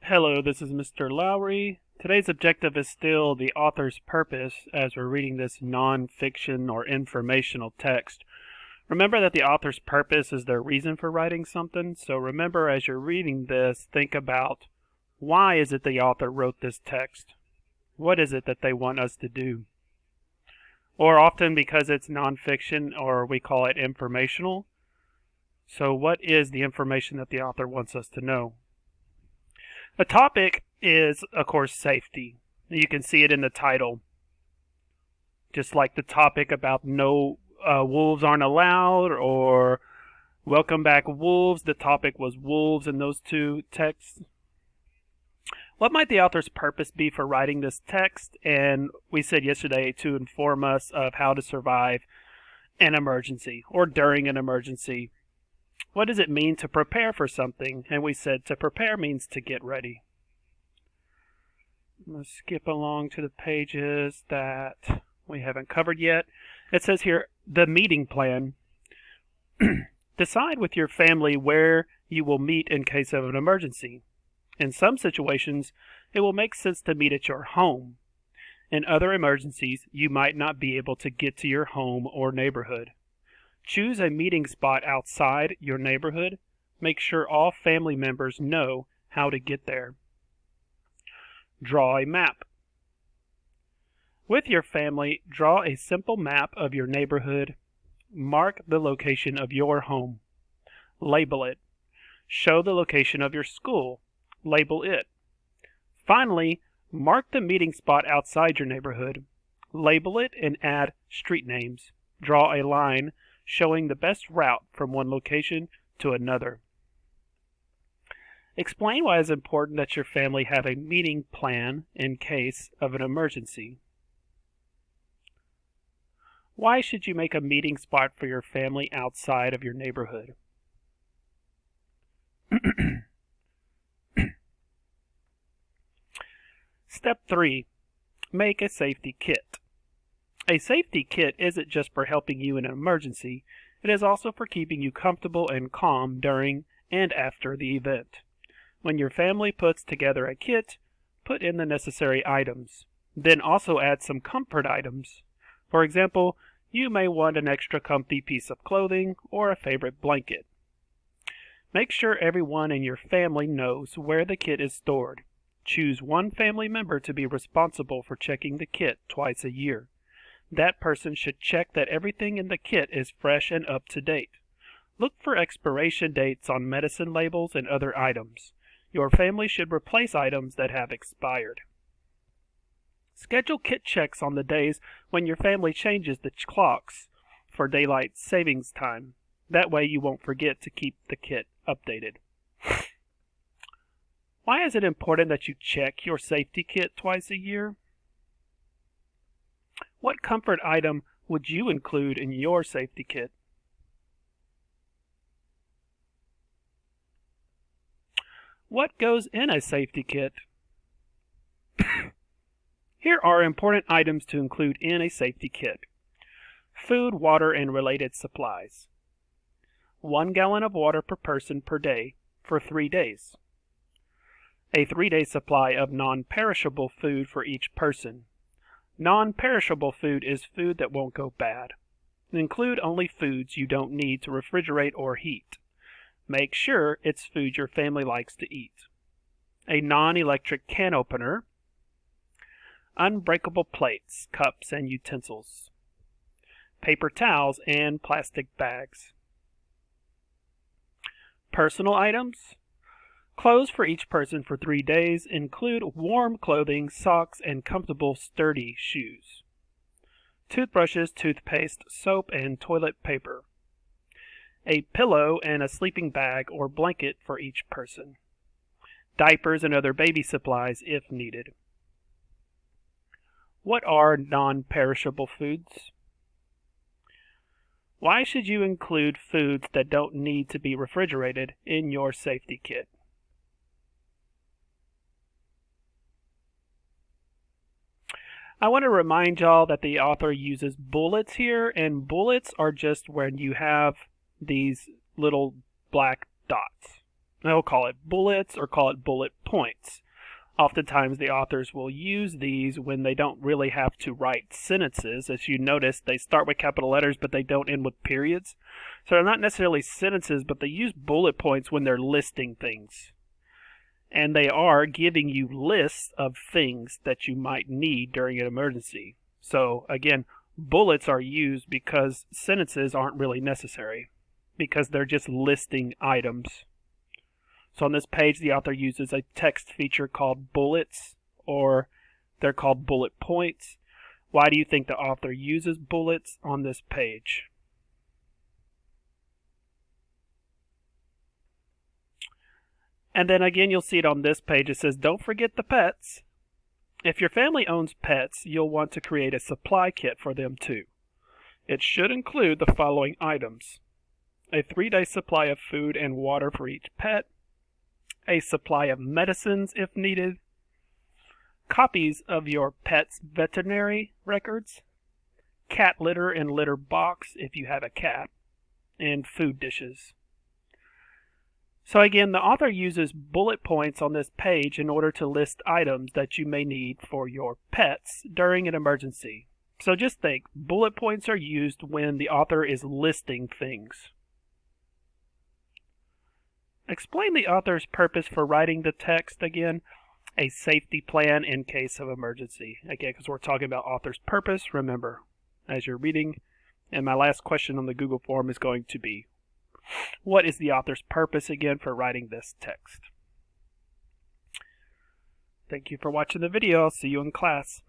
Hello, this is Mr. Lowry. Today's objective is still the author's purpose as we're reading this nonfiction or informational text. Remember that the author's purpose is their reason for writing something, so remember as you're reading this, think about why is it the author wrote this text? What is it that they want us to do? Or often because it's nonfiction, or we call it informational. So what is the information that the author wants us to know? The topic is, of course, safety. You can see it in the title. Just like the topic about no wolves aren't allowed or welcome back wolves, the topic was wolves in those two texts. What might the author's purpose be for writing this text? And we said yesterday to inform us of how to survive an emergency or during an emergency. What does it mean to prepare for something? And we said to prepare means to get ready. I'm going to skip along to the pages that we haven't covered yet. It says here, the meeting plan. Decide with your family where you will meet in case of an emergency. In some situations, it will make sense to meet at your home. In other emergencies, you might not be able to get to your home or neighborhood. Choose a meeting spot outside your neighborhood. Make sure all family members know how to get there. Draw a map. With your family, draw a simple map of your neighborhood. Mark the location of your home. Label it. Show the location of your school. Label it. Finally, mark the meeting spot outside your neighborhood. Label it and add street names. Draw a line showing the best route from one location to another. Explain why it's important that your family have a meeting plan in case of an emergency. Why should you make a meeting spot for your family outside of your neighborhood? Step 3. Make a safety kit. A safety kit isn't just for helping you in an emergency, it is also for keeping you comfortable and calm during and after the event. When your family puts together a kit, put in the necessary items. Then also add some comfort items. For example, you may want an extra comfy piece of clothing or a favorite blanket. Make sure everyone in your family knows where the kit is stored. Choose one family member to be responsible for checking the kit twice a year. That person should check that everything in the kit is fresh and up to date. Look for expiration dates on medicine labels and other items. Your family should replace items that have expired. Schedule kit checks on the days when your family changes the clocks for daylight savings time. That way you won't forget to keep the kit updated. Why is it important that you check your safety kit twice a year? What comfort item would you include in your safety kit? What goes in a safety kit? Here are important items to include in a safety kit. Food, water, and related supplies. 1 gallon of water per person per day for 3 days. A 3-day supply of non-perishable food for each person. Non-perishable food is food that won't go bad. Include only foods you don't need to refrigerate or heat. Make sure it's food your family likes to eat. A non-electric can opener. Unbreakable plates, cups, and utensils. Paper towels and plastic bags. Personal items. Clothes for each person for 3 days include warm clothing, socks, and comfortable, sturdy shoes. Toothbrushes, toothpaste, soap, and toilet paper. A pillow and a sleeping bag or blanket for each person. Diapers and other baby supplies if needed. What are non-perishable foods? Why should you include foods that don't need to be refrigerated in your safety kit? I want to remind y'all that the author uses bullets here, and bullets are just when you have these little black dots. They'll call it bullets or call it bullet points. Oftentimes the authors will use these when they don't really have to write sentences. As you notice, they start with capital letters, but they don't end with periods. So they're not necessarily sentences, but they use bullet points when they're listing things. And they are giving you lists of things that you might need during an emergency. So again, bullets are used because sentences aren't really necessary, because they're just listing items. So on this page, the author uses a text feature called bullets, or they're called bullet points. Why do you think the author uses bullets on this page? And then again, you'll see it on this page. It says, don't forget the pets. If your family owns pets, you'll want to create a supply kit for them too. It should include the following items: a 3-day supply of food and water for each pet, a supply of medicines if needed, copies of your pet's veterinary records, cat litter and litter box if you have a cat, and food dishes. So again, the author uses bullet points on this page in order to list items that you may need for your pets during an emergency. So just think, bullet points are used when the author is listing things. Explain the author's purpose for writing the text again. A safety plan in case of emergency. Again, because we're talking about author's purpose, remember, as you're reading. And my last question on the Google form is going to be, what is the author's purpose again for writing this text? Thank you for watching the video. I'll see you in class.